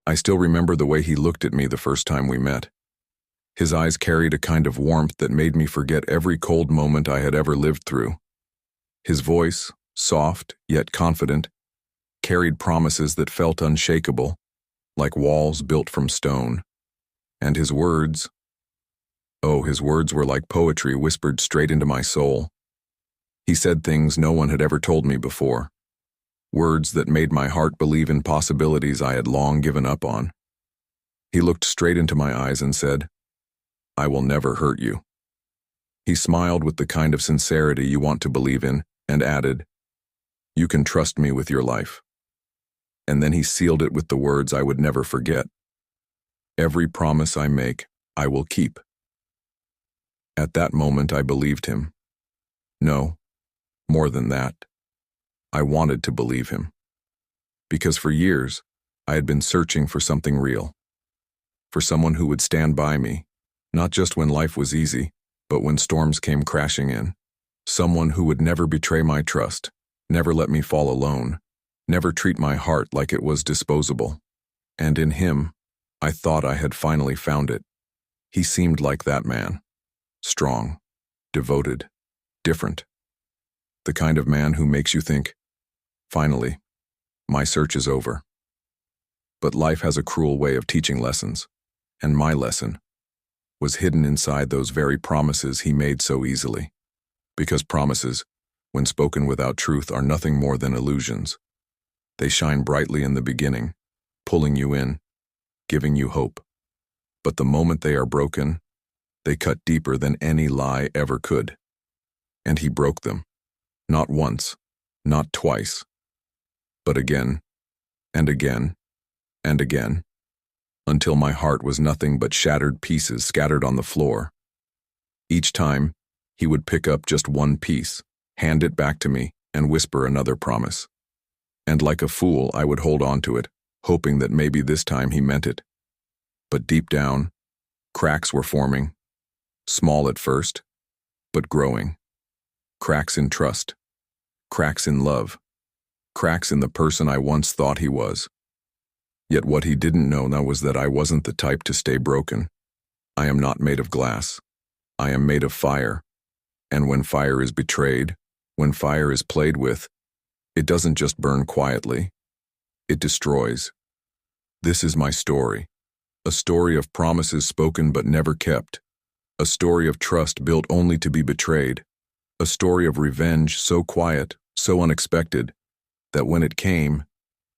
I still remember the way he looked at me the first time we met. His eyes carried a kind of warmth that made me forget every cold moment I had ever lived through. His voice, soft yet confident, carried promises that felt unshakable, like walls built from stone. And his words, oh, his words were like poetry whispered straight into my soul. He said things no one had ever told me before, words that made my heart believe in possibilities I had long given up on. He looked straight into my eyes and said, "I will never hurt you." He smiled with the kind of sincerity you want to believe in, and added, "You can trust me with your life." And then he sealed it with the words I would never forget. "Every promise I make, I will keep." At that moment, I believed him. No, more than that. I wanted to believe him. Because for years, I had been searching for something real. For someone who would stand by me, not just when life was easy, but when storms came crashing in. Someone who would never betray my trust, never let me fall alone, never treat my heart like it was disposable. And in him, I thought I had finally found it. He seemed like that man. Strong, devoted, different. The kind of man who makes you think, finally, my search is over. But life has a cruel way of teaching lessons, and my lesson was hidden inside those very promises he made so easily. Because promises, when spoken without truth, are nothing more than illusions. They shine brightly in the beginning, pulling you in, giving you hope. But the moment they are broken, they cut deeper than any lie ever could. And he broke them, not once, not twice, but again, and again, and again, until my heart was nothing but shattered pieces scattered on the floor. Each time, he would pick up just one piece, hand it back to me, and whisper another promise. And like a fool, I would hold on to it, hoping that maybe this time he meant it. But deep down, cracks were forming, small at first, but growing. Cracks in trust, cracks in love, cracks in the person I once thought he was. Yet what he didn't know now was that I wasn't the type to stay broken. I am not made of glass. I am made of fire. And when fire is betrayed, when fire is played with, it doesn't just burn quietly. It destroys. This is my story. A story of promises spoken but never kept. A story of trust built only to be betrayed. A story of revenge so quiet, so unexpected, that when it came,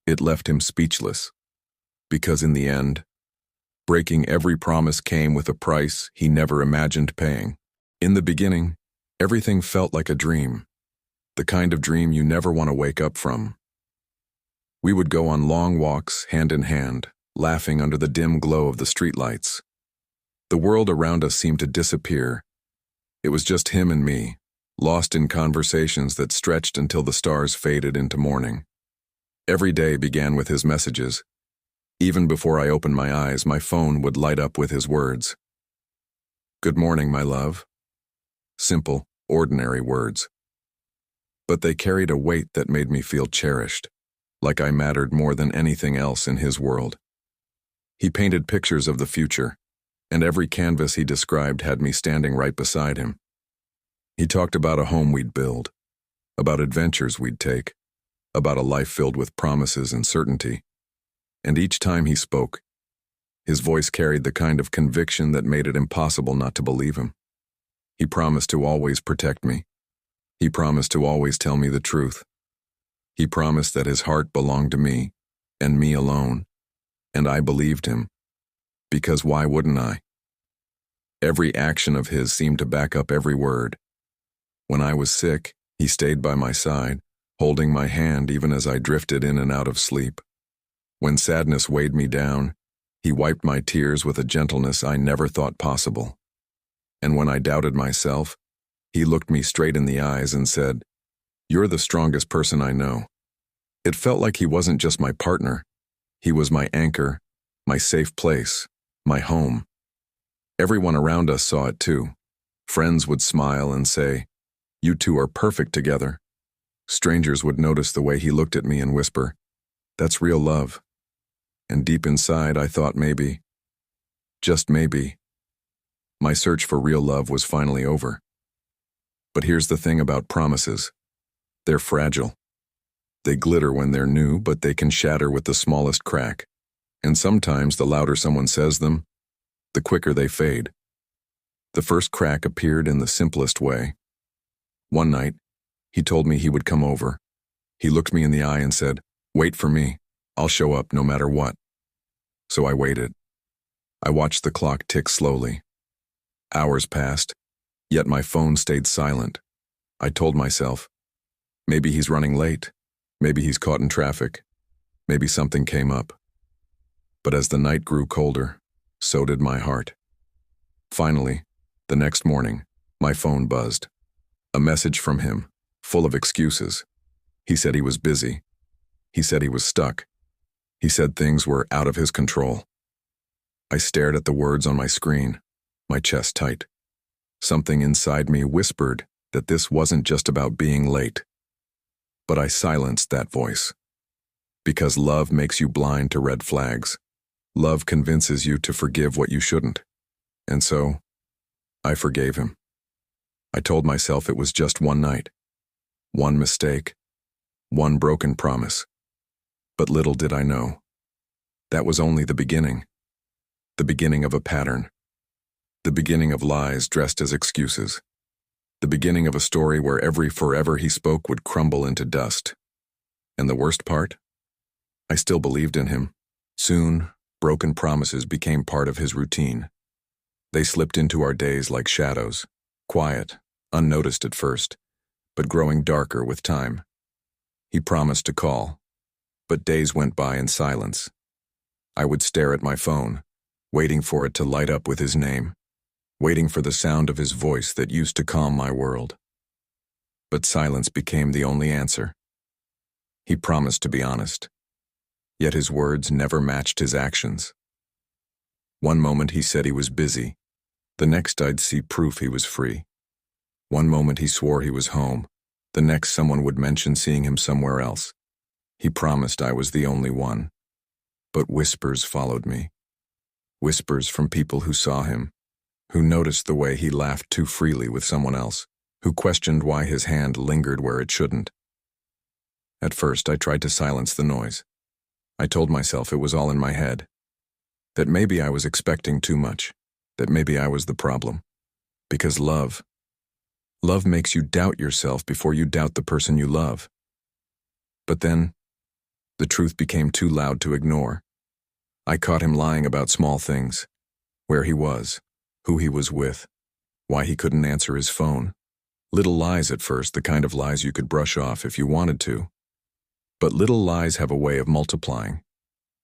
it left him speechless. Because in the end, breaking every promise came with a price he never imagined paying. In the beginning, everything felt like a dream, the kind of dream you never want to wake up from. We would go on long walks, hand in hand, laughing under the dim glow of the streetlights. The world around us seemed to disappear. It was just him and me, lost in conversations that stretched until the stars faded into morning. Every day began with his messages. Even before I opened my eyes, my phone would light up with his words. "Good morning, my love." Simple, ordinary words. But they carried a weight that made me feel cherished, like I mattered more than anything else in his world. He painted pictures of the future, and every canvas he described had me standing right beside him. He talked about a home we'd build, about adventures we'd take, about a life filled with promises and certainty. And each time he spoke, his voice carried the kind of conviction that made it impossible not to believe him. He promised to always protect me. He promised to always tell me the truth. He promised that his heart belonged to me, and me alone. And I believed him. Because why wouldn't I? Every action of his seemed to back up every word. When I was sick, he stayed by my side, holding my hand even as I drifted in and out of sleep. When sadness weighed me down, he wiped my tears with a gentleness I never thought possible. And when I doubted myself, he looked me straight in the eyes and said, "You're the strongest person I know." It felt like he wasn't just my partner. He was my anchor, my safe place, my home. Everyone around us saw it too. Friends would smile and say, "You two are perfect together." Strangers would notice the way he looked at me and whisper, "That's real love." And deep inside, I thought maybe, just maybe, my search for real love was finally over. But here's the thing about promises. They're fragile. They glitter when they're new, but they can shatter with the smallest crack. And sometimes the louder someone says them, the quicker they fade. The first crack appeared in the simplest way. One night, he told me he would come over. He looked me in the eye and said, "Wait for me. I'll show up no matter what." So I waited. I watched the clock tick slowly. Hours passed, yet my phone stayed silent. I told myself, maybe he's running late. Maybe he's caught in traffic. Maybe something came up. But as the night grew colder, so did my heart. Finally, the next morning, my phone buzzed. A message from him, full of excuses. He said he was busy. He said he was stuck. He said things were out of his control. I stared at the words on my screen, my chest tight. Something inside me whispered that this wasn't just about being late. But I silenced that voice. Because love makes you blind to red flags. Love convinces you to forgive what you shouldn't. And so, I forgave him. I told myself it was just one night, one mistake, one broken promise. But little did I know, that was only the beginning of a pattern, the beginning of lies dressed as excuses, the beginning of a story where every forever he spoke would crumble into dust. And the worst part? I still believed in him. Soon, broken promises became part of his routine. They slipped into our days like shadows, quiet, unnoticed at first, but growing darker with time. He promised to call, but days went by in silence. I would stare at my phone, waiting for it to light up with his name, waiting for the sound of his voice that used to calm my world. But silence became the only answer. He promised to be honest, yet his words never matched his actions. One moment he said he was busy, the next I'd see proof he was free. One moment he swore he was home, the next someone would mention seeing him somewhere else. He promised I was the only one. But whispers followed me. Whispers from people who saw him, who noticed the way he laughed too freely with someone else, who questioned why his hand lingered where it shouldn't. At first, I tried to silence the noise. I told myself it was all in my head, that maybe I was expecting too much, that maybe I was the problem. Because love makes you doubt yourself before you doubt the person you love. But then, the truth became too loud to ignore. I caught him lying about small things, where he was, who he was with, why he couldn't answer his phone. Little lies at first, the kind of lies you could brush off if you wanted to. But little lies have a way of multiplying.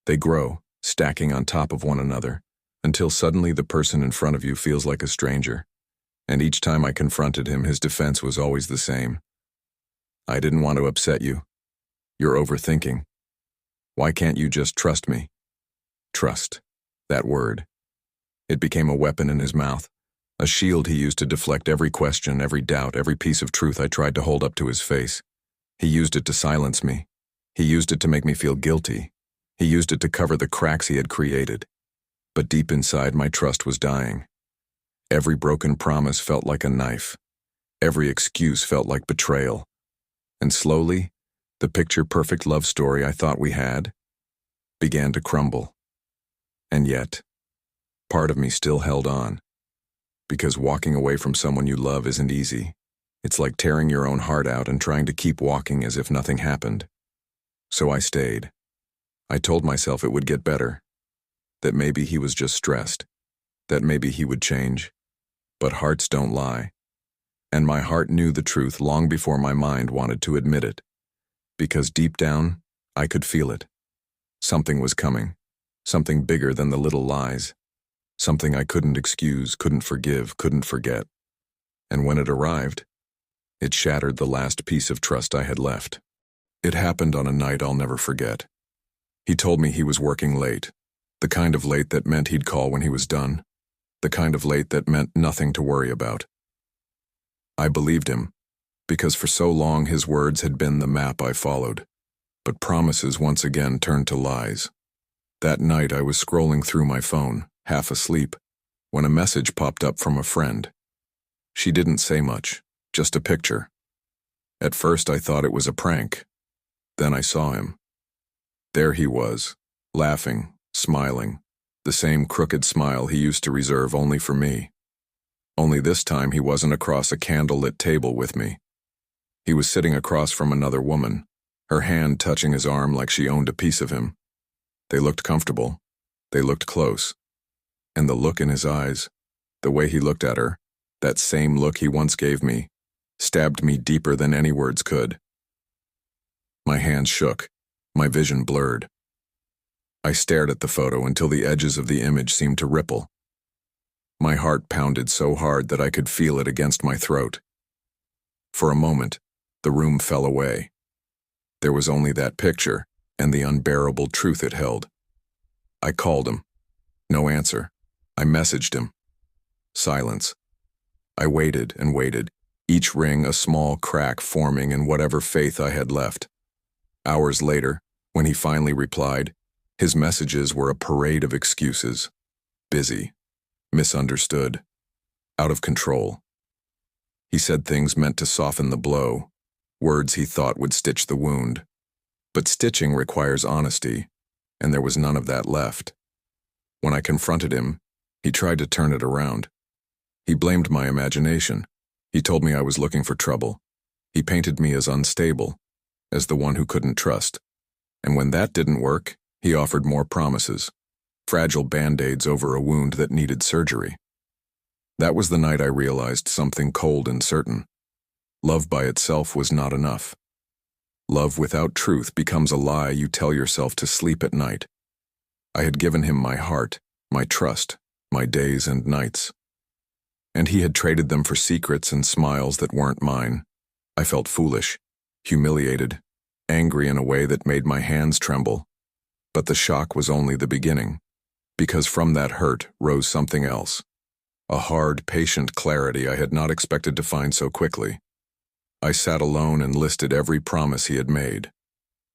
They grow, stacking on top of one another, until suddenly the person in front of you feels like a stranger. And each time I confronted him, his defense was always the same. "I didn't want to upset you. You're overthinking. Why can't you just trust me?" Trust. That word. It became a weapon in his mouth, a shield he used to deflect every question, every doubt, every piece of truth I tried to hold up to his face. He used it to silence me. He used it to make me feel guilty. He used it to cover the cracks he had created. But deep inside, my trust was dying. Every broken promise felt like a knife. Every excuse felt like betrayal. And slowly, the picture-perfect love story I thought we had began to crumble. And yet, part of me still held on. Because walking away from someone you love isn't easy. It's like tearing your own heart out and trying to keep walking as if nothing happened. So I stayed. I told myself it would get better. That maybe he was just stressed. That maybe he would change. But hearts don't lie. And my heart knew the truth long before my mind wanted to admit it. Because deep down, I could feel it. Something was coming. Something bigger than the little lies. Something I couldn't excuse, couldn't forgive, couldn't forget. And when it arrived, it shattered the last piece of trust I had left. It happened on a night I'll never forget. He told me he was working late. The kind of late that meant he'd call when he was done. The kind of late that meant nothing to worry about. I believed him, because for so long his words had been the map I followed. But promises once again turned to lies. That night I was scrolling through my phone, half asleep, when a message popped up from a friend. She didn't say much, just a picture. At first I thought it was a prank. Then I saw him. There he was, laughing, smiling, the same crooked smile he used to reserve only for me. Only this time he wasn't across a candlelit table with me. He was sitting across from another woman, her hand touching his arm like she owned a piece of him. They looked comfortable. They looked close. And the look in his eyes, the way he looked at her, that same look he once gave me, stabbed me deeper than any words could. My hands shook, my vision blurred. I stared at the photo until the edges of the image seemed to ripple. My heart pounded so hard that I could feel it against my throat. For a moment, the room fell away. There was only that picture and the unbearable truth it held. I called him. No answer. I messaged him. Silence. I waited and waited, each ring a small crack forming in whatever faith I had left. Hours later, when he finally replied, his messages were a parade of excuses. Busy. Misunderstood. Out of control. He said things meant to soften the blow, words he thought would stitch the wound. But stitching requires honesty, and there was none of that left. When I confronted him, he tried to turn it around. He blamed my imagination. He told me I was looking for trouble. He painted me as unstable, as the one who couldn't trust. And when that didn't work, he offered more promises, fragile band-aids over a wound that needed surgery. That was the night I realized something cold and certain. Love by itself was not enough. Love without truth becomes a lie you tell yourself to sleep at night. I had given him my heart, my trust, my days and nights. And he had traded them for secrets and smiles that weren't mine. I felt foolish, humiliated, angry in a way that made my hands tremble. But the shock was only the beginning, because from that hurt rose something else. A hard, patient clarity I had not expected to find so quickly. I sat alone and listed every promise he had made.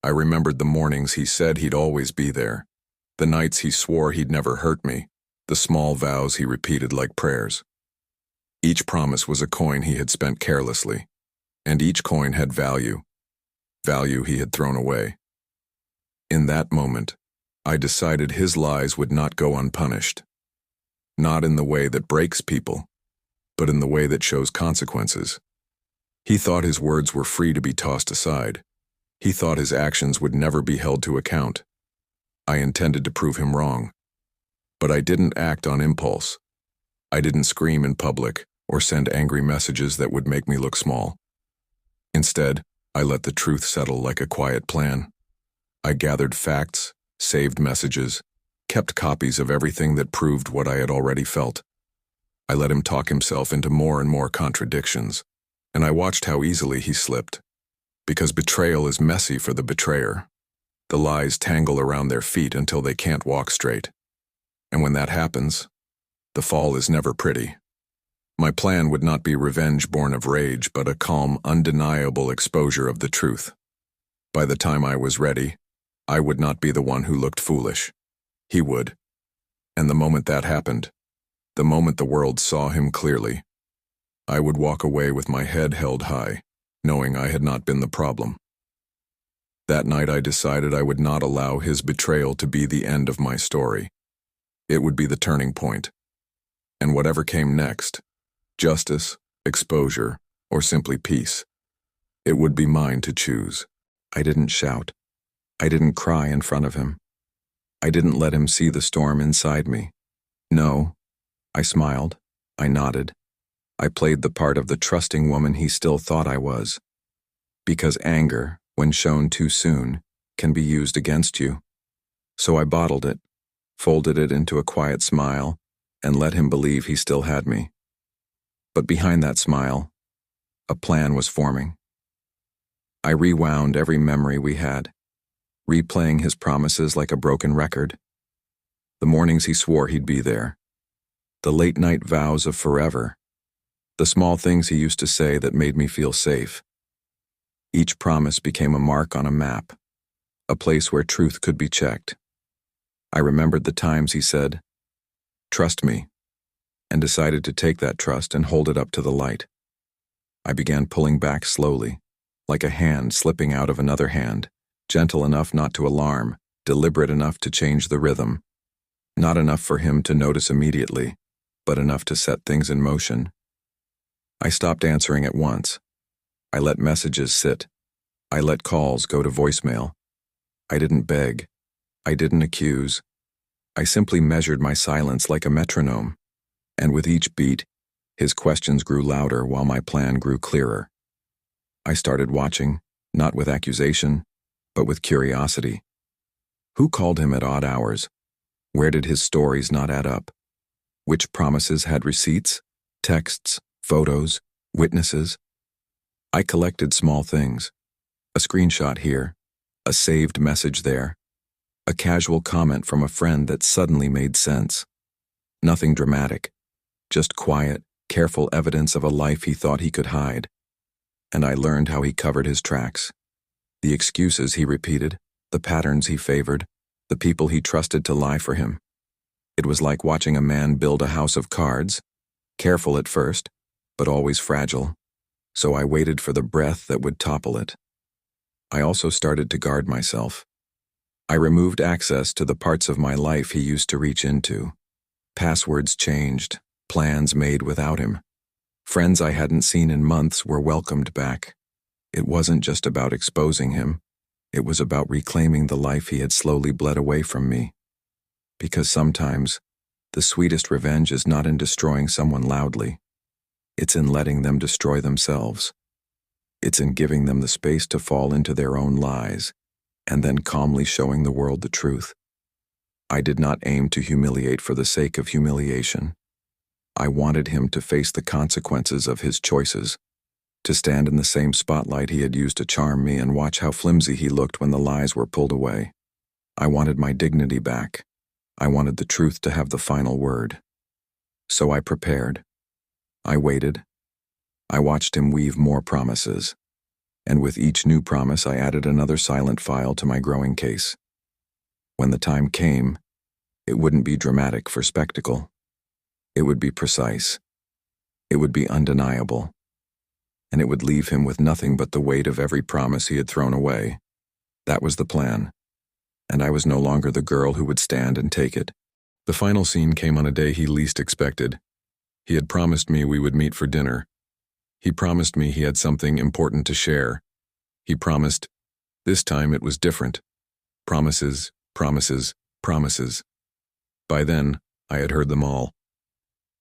I remembered the mornings he said he'd always be there, the nights he swore he'd never hurt me, the small vows he repeated like prayers. Each promise was a coin he had spent carelessly, and each coin had value he had thrown away. In that moment, I decided his lies would not go unpunished. Not in the way that breaks people, but in the way that shows consequences. He thought his words were free to be tossed aside. He thought his actions would never be held to account. I intended to prove him wrong. But I didn't act on impulse. I didn't scream in public or send angry messages that would make me look small. Instead, I let the truth settle like a quiet plan. I gathered facts, saved messages, kept copies of everything that proved what I had already felt. I let him talk himself into more and more contradictions, and I watched how easily he slipped. Because betrayal is messy for the betrayer. The lies tangle around their feet until they can't walk straight. And when that happens, the fall is never pretty. My plan would not be revenge born of rage, but a calm, undeniable exposure of the truth. By the time I was ready, I would not be the one who looked foolish. He would. And the moment that happened, the moment the world saw him clearly, I would walk away with my head held high, knowing I had not been the problem. That night I decided I would not allow his betrayal to be the end of my story. It would be the turning point. And whatever came next, justice, exposure, or simply peace, it would be mine to choose. I didn't shout. I didn't cry in front of him. I didn't let him see the storm inside me. No, I smiled. I nodded. I played the part of the trusting woman he still thought I was. Because anger, when shown too soon, can be used against you. So I bottled it, folded it into a quiet smile, and let him believe he still had me. But behind that smile, a plan was forming. I rewound every memory we had, replaying his promises like a broken record. The mornings he swore he'd be there. The late-night vows of forever. The small things he used to say that made me feel safe. Each promise became a mark on a map, a place where truth could be checked. I remembered the times he said, "Trust me," and decided to take that trust and hold it up to the light. I began pulling back slowly, like a hand slipping out of another hand, gentle enough not to alarm, deliberate enough to change the rhythm. Not enough for him to notice immediately, but enough to set things in motion. I stopped answering at once. I let messages sit. I let calls go to voicemail. I didn't beg. I didn't accuse. I simply measured my silence like a metronome, and with each beat, his questions grew louder while my plan grew clearer. I started watching, not with accusation, but with curiosity. Who called him at odd hours? Where did his stories not add up? Which promises had receipts, texts, photos, witnesses? I collected small things. A screenshot here, a saved message there, a casual comment from a friend that suddenly made sense. Nothing dramatic, just quiet, careful evidence of a life he thought he could hide. And I learned how he covered his tracks. The excuses he repeated, the patterns he favored, the people he trusted to lie for him. It was like watching a man build a house of cards, careful at first, but always fragile. So I waited for the breath that would topple it. I also started to guard myself. I removed access to the parts of my life he used to reach into. Passwords changed, plans made without him. Friends I hadn't seen in months were welcomed back. It wasn't just about exposing him. It was about reclaiming the life he had slowly bled away from me. Because sometimes, the sweetest revenge is not in destroying someone loudly. It's in letting them destroy themselves. It's in giving them the space to fall into their own lies, and then calmly showing the world the truth. I did not aim to humiliate for the sake of humiliation. I wanted him to face the consequences of his choices, to stand in the same spotlight he had used to charm me and watch how flimsy he looked when the lies were pulled away. I wanted my dignity back. I wanted the truth to have the final word. So I prepared. I waited. I watched him weave more promises, and with each new promise I added another silent file to my growing case. When the time came, it wouldn't be dramatic for spectacle. It would be precise. It would be undeniable. And it would leave him with nothing but the weight of every promise he had thrown away. That was the plan. And I was no longer the girl who would stand and take it. The final scene came on a day he least expected. He had promised me we would meet for dinner. He promised me he had something important to share. He promised. This time it was different. Promises, promises, promises. By then, I had heard them all.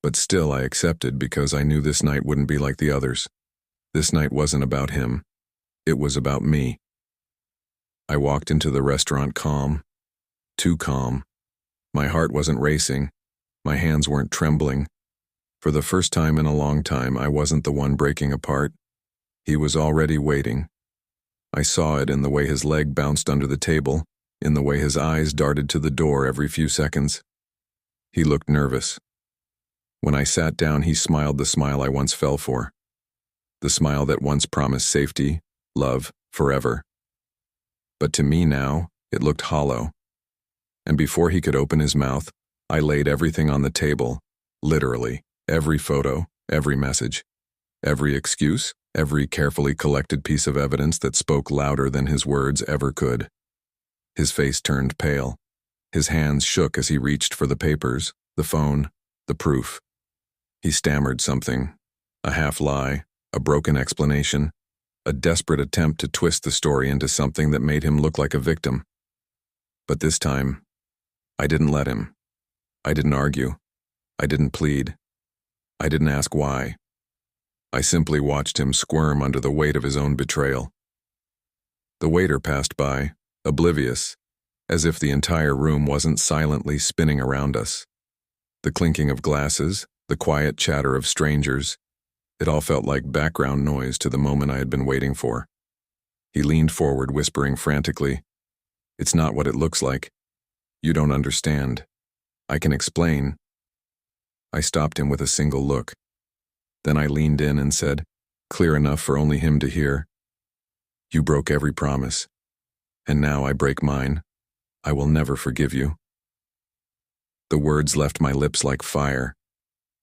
But still I accepted because I knew this night wouldn't be like the others. This night wasn't about him. It was about me. I walked into the restaurant calm. Too calm. My heart wasn't racing. My hands weren't trembling. For the first time in a long time, I wasn't the one breaking apart. He was already waiting. I saw it in the way his leg bounced under the table, in the way his eyes darted to the door every few seconds. He looked nervous. When I sat down, he smiled the smile I once fell for. The smile that once promised safety, love, forever. But to me now, it looked hollow. And before he could open his mouth, I laid everything on the table, literally. Every photo, every message, every excuse, every carefully collected piece of evidence that spoke louder than his words ever could. His face turned pale. His hands shook as he reached for the papers, the phone, the proof. He stammered something, a half-lie, a broken explanation, a desperate attempt to twist the story into something that made him look like a victim. But this time, I didn't let him. I didn't argue. I didn't plead. I didn't ask why. I simply watched him squirm under the weight of his own betrayal. The waiter passed by, oblivious, as if the entire room wasn't silently spinning around us. The clinking of glasses, the quiet chatter of strangers, it all felt like background noise to the moment I had been waiting for. He leaned forward, whispering frantically, "It's not what it looks like. You don't understand. I can explain." I stopped him with a single look. Then I leaned in and said, clear enough for only him to hear, "You broke every promise, and now I break mine. I will never forgive you." The words left my lips like fire,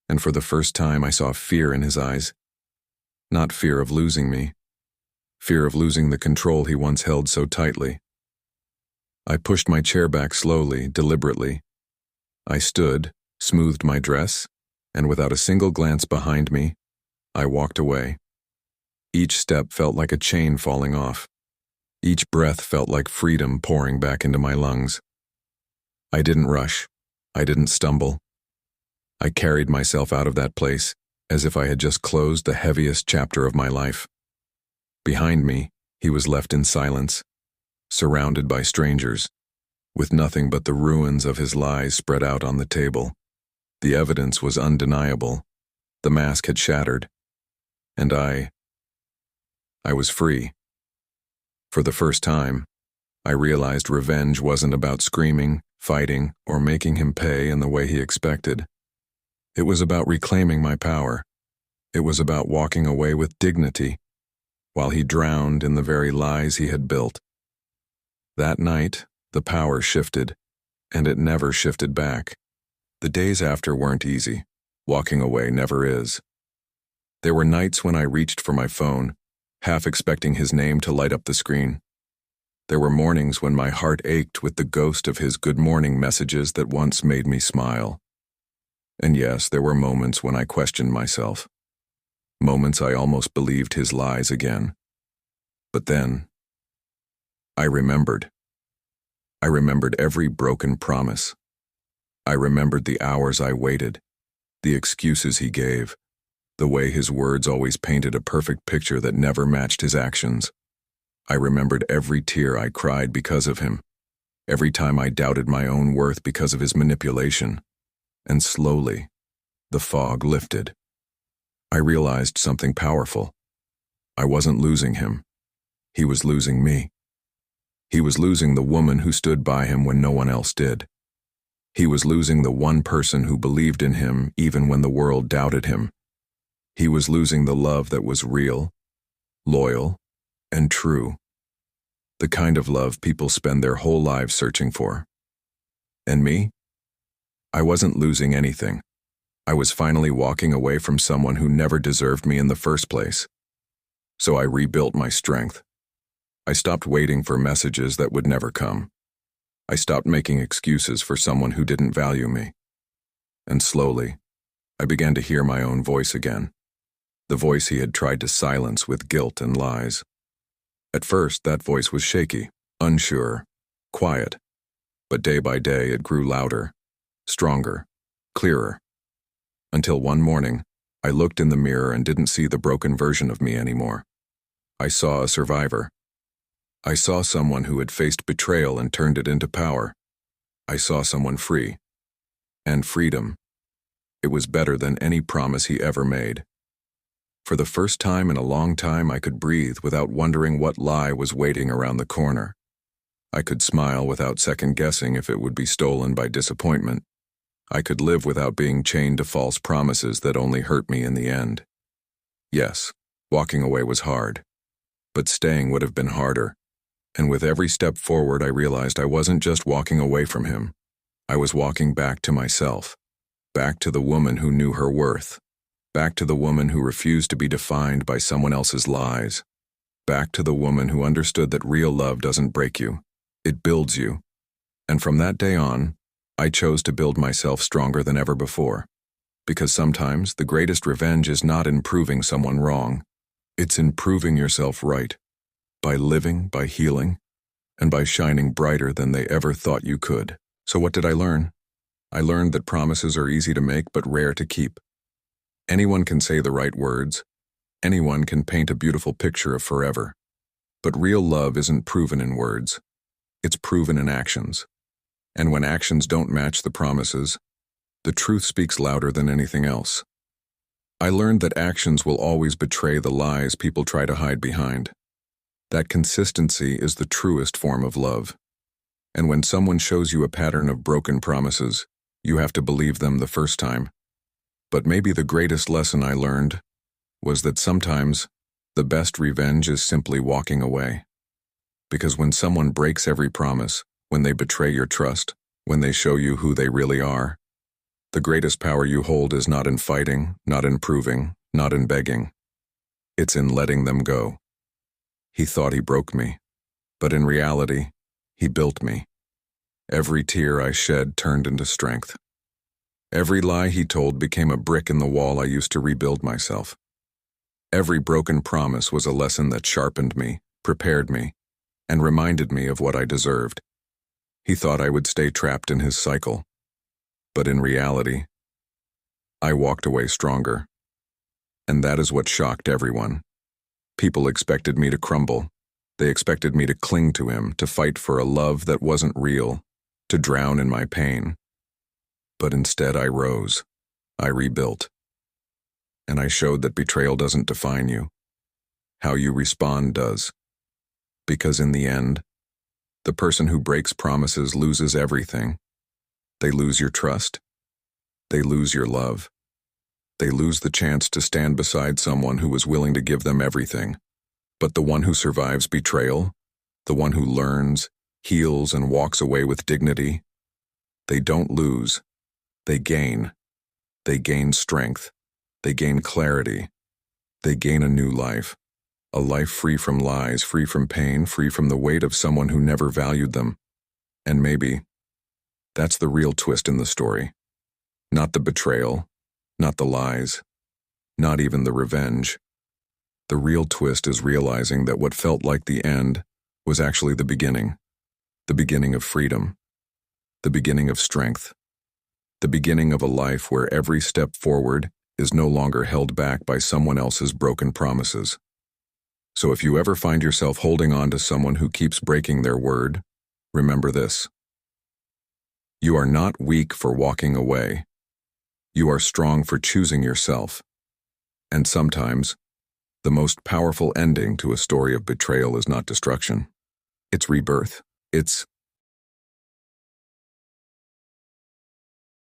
and for the first time I saw fear in his eyes. Not fear of losing me, fear of losing the control he once held so tightly. I pushed my chair back slowly, deliberately. I stood, smoothed my dress, and without a single glance behind me, I walked away. Each step felt like a chain falling off. Each breath felt like freedom pouring back into my lungs. I didn't rush. I didn't stumble. I carried myself out of that place as if I had just closed the heaviest chapter of my life. Behind me, he was left in silence, surrounded by strangers, with nothing but the ruins of his lies spread out on the table. The evidence was undeniable. The mask had shattered, and I was free. For the first time, I realized revenge wasn't about screaming, fighting, or making him pay in the way he expected. It was about reclaiming my power. It was about walking away with dignity, while he drowned in the very lies he had built. That night, the power shifted, and it never shifted back. The days after weren't easy. Walking away never is. There were nights when I reached for my phone, half expecting his name to light up the screen. There were mornings when my heart ached with the ghost of his good morning messages that once made me smile. And yes, there were moments when I questioned myself. Moments I almost believed his lies again. But then, I remembered. I remembered every broken promise. I remembered the hours I waited, the excuses he gave, the way his words always painted a perfect picture that never matched his actions. I remembered every tear I cried because of him, every time I doubted my own worth because of his manipulation. And slowly, the fog lifted. I realized something powerful. I wasn't losing him. He was losing me. He was losing the woman who stood by him when no one else did. He was losing the one person who believed in him even when the world doubted him. He was losing the love that was real, loyal, and true. The kind of love people spend their whole lives searching for. And me? I wasn't losing anything. I was finally walking away from someone who never deserved me in the first place. So I rebuilt my strength. I stopped waiting for messages that would never come. I stopped making excuses for someone who didn't value me. And slowly, I began to hear my own voice again. The voice he had tried to silence with guilt and lies. At first, that voice was shaky, unsure, quiet. But day by day, it grew louder, stronger, clearer. Until one morning, I looked in the mirror and didn't see the broken version of me anymore. I saw a survivor. I saw someone who had faced betrayal and turned it into power. I saw someone free. And freedom. It was better than any promise he ever made. For the first time in a long time, I could breathe without wondering what lie was waiting around the corner. I could smile without second-guessing if it would be stolen by disappointment. I could live without being chained to false promises that only hurt me in the end. Yes, walking away was hard. But staying would have been harder. And with every step forward, I realized I wasn't just walking away from him. I was walking back to myself. Back to the woman who knew her worth. Back to the woman who refused to be defined by someone else's lies. Back to the woman who understood that real love doesn't break you. It builds you. And from that day on, I chose to build myself stronger than ever before. Because sometimes the greatest revenge is not in proving someone wrong. It's in proving yourself right. By living, by healing, and by shining brighter than they ever thought you could. So what did I learn? I learned that promises are easy to make but rare to keep. Anyone can say the right words. Anyone can paint a beautiful picture of forever. But real love isn't proven in words. It's proven in actions. And when actions don't match the promises, the truth speaks louder than anything else. I learned that actions will always betray the lies people try to hide behind. That consistency is the truest form of love. And when someone shows you a pattern of broken promises, you have to believe them the first time. But maybe the greatest lesson I learned was that sometimes the best revenge is simply walking away. Because when someone breaks every promise, when they betray your trust, when they show you who they really are, The greatest power you hold is not in fighting, not in proving, not in begging. It's in letting them go. He thought he broke me, but in reality, he built me. Every tear I shed turned into strength. Every lie he told became a brick in the wall I used to rebuild myself. Every broken promise was a lesson that sharpened me, prepared me, and reminded me of what I deserved. He thought I would stay trapped in his cycle. But in reality, I walked away stronger. And that is what shocked everyone. People expected me to crumble. They expected me to cling to him, to fight for a love that wasn't real, to drown in my pain. But instead I rose. I rebuilt. And I showed that betrayal doesn't define you. How you respond does. Because in the end, the person who breaks promises loses everything. They lose your trust. They lose your love. They lose the chance to stand beside someone who was willing to give them everything. But the one who survives betrayal, the one who learns, heals, and walks away with dignity, they don't lose. They gain. They gain strength. They gain clarity. They gain a new life. A life free from lies, free from pain, free from the weight of someone who never valued them. And maybe that's the real twist in the story. Not the betrayal, not the lies, not even the revenge. The real twist is realizing that what felt like the end was actually the beginning of freedom, the beginning of strength, the beginning of a life where every step forward is no longer held back by someone else's broken promises. So if you ever find yourself holding on to someone who keeps breaking their word, remember this. You are not weak for walking away. You are strong for choosing yourself. And sometimes, the most powerful ending to a story of betrayal is not destruction. It's rebirth. It's